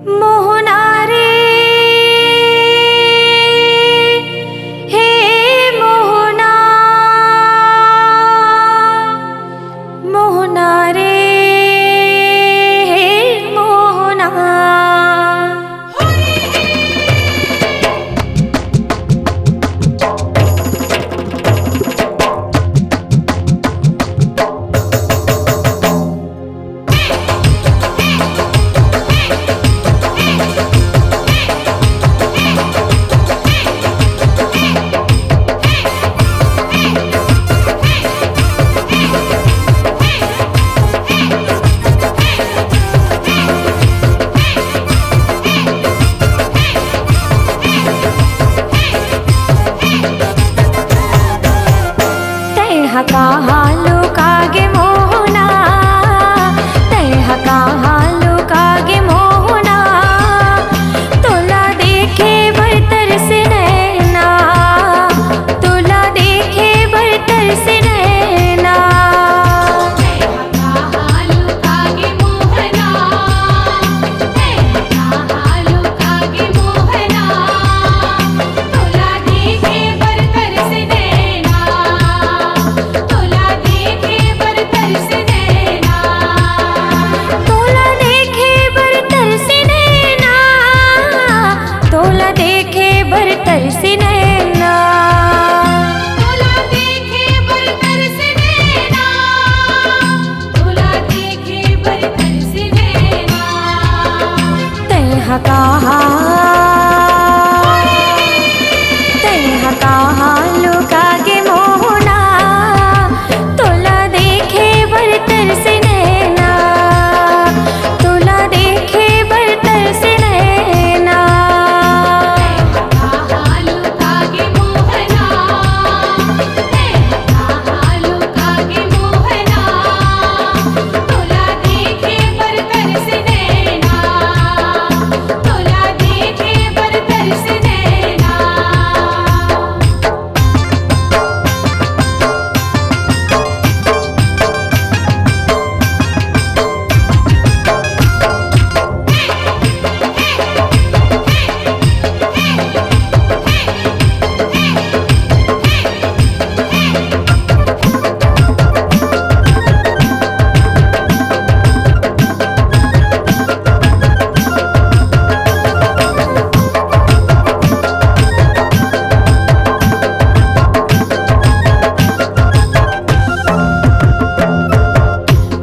मोहना रे हे मोहना, मोहना रे हे मोहना। कहाँ लुकागे मोहना, तैहा कहाँ लुकागे मोहना, तोला देखे बर तरस नैना, तोला देखे बर तरस नैना। तैहा कहाँ लुकागे मोहना, तैहा कहाँ लुकागे मोहना, तोला देखे बर तरस नैना, तोला देखे बर तरस नैना, तोला देखे बर तरस नैना, तोला देखे बर तरस नैना। तोला देखे बर तरस नैना, तोला देखे बर तरस नैना। तैहा कहाँ लुकागे मोहना, तोला देखे बर तरस नैना, तोला देखे बर तरस नैना। कहाँ लुकागे मोहना, कहाँ लुकागे मोहना, तोला देखे बर तरस नैना, तोला देखे बर तरस नैना।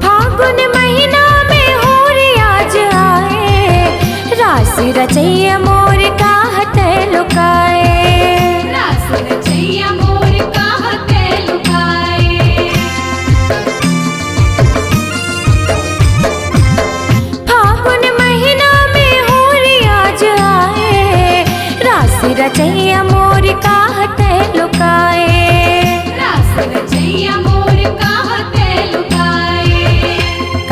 फागुन महीना में होरी आज आए, रास रचैया मोर काहत लुकाए। रास रचैया मोर काहत लुकाए। फागुन महीना में होरी आज आए, रास रचैया मोर काहत लुकाए। रास रचैया मोर काहत लुकाए।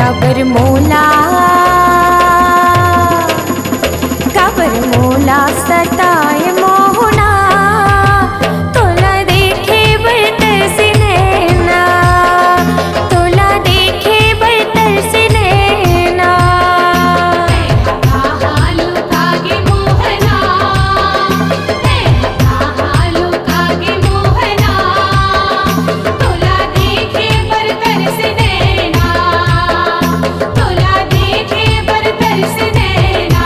कबर मोला, कबर मोला सताए मोहना, तोला देखे बर तरस नैना, तोला देखे बर तरस नैना। कहाँ लुकागे मोहना, कहाँ लुकागे मोहना, तोला देखे बर तरस नैना, तोला देखे बर तरस नैना।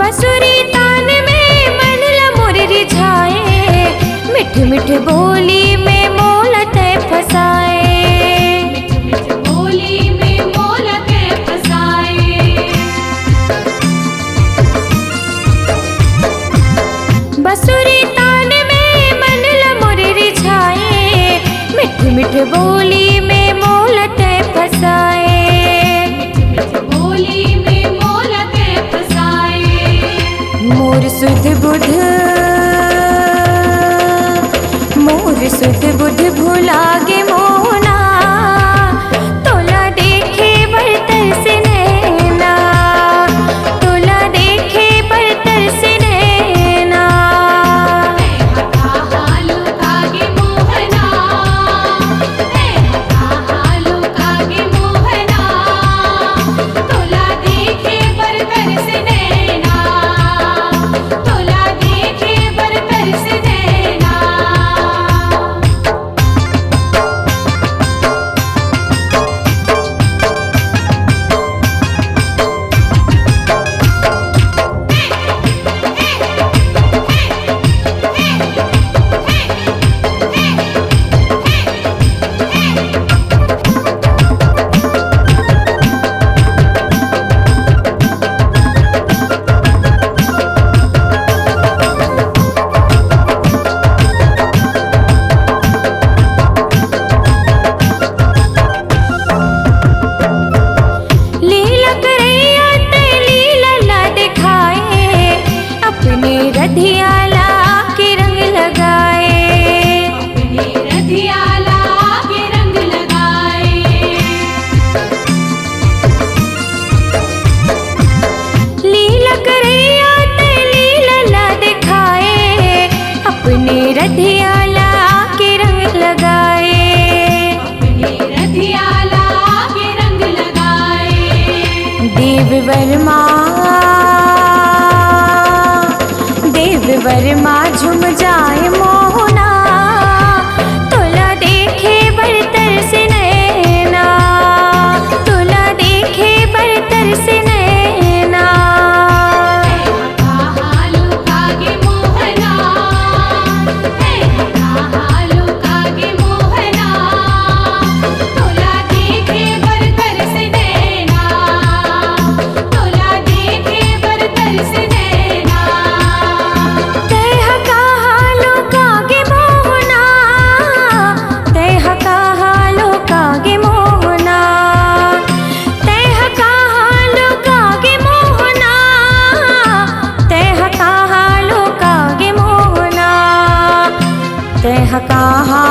बसुरी तान में मन ला मोर रिझाए, मिठ मिठ बोली में मोल तय फसाए। मिठ मिठ बोली में मोल के फसाए। बसुरी तान में मन ला मोर रिझाए, मिठ मिठ बोली में मोल ते फसाए। मिठ बोली में मोल ते फसाए। मोर सुध बुध भुला गे मोहना, तोला देखे बरतर से नैना, तोला देखे बरतर से नैना। हालू कागे मोहना, हालू कागे मोहना, तोला देखे बरतर से नैना, तोला देखे बरतर से नैना। रधियाला के रंग लगाए, अपने रधियाला के रंग लगाए। लीला करैया ते लीला दिखाए, अपने रधियाला के रंग लगाए, अपने रधियाला के रंग लगाए। देव वर्मा झुम जाए मोहना, तोला देखे बरतर से नैना, तोला देखे बरतर से नैना। हालू कागे मोहना, हालू कागे मोहना, तोला देखे बरतर से नैना, तोला देखे बरतर से नैना। तैह कहा लोका गे मोहना, तैह कहा लोका गे मोहना, तैह कहा लोका गे मोहना, तैह कहा लोका गे मोहना, तैह कहा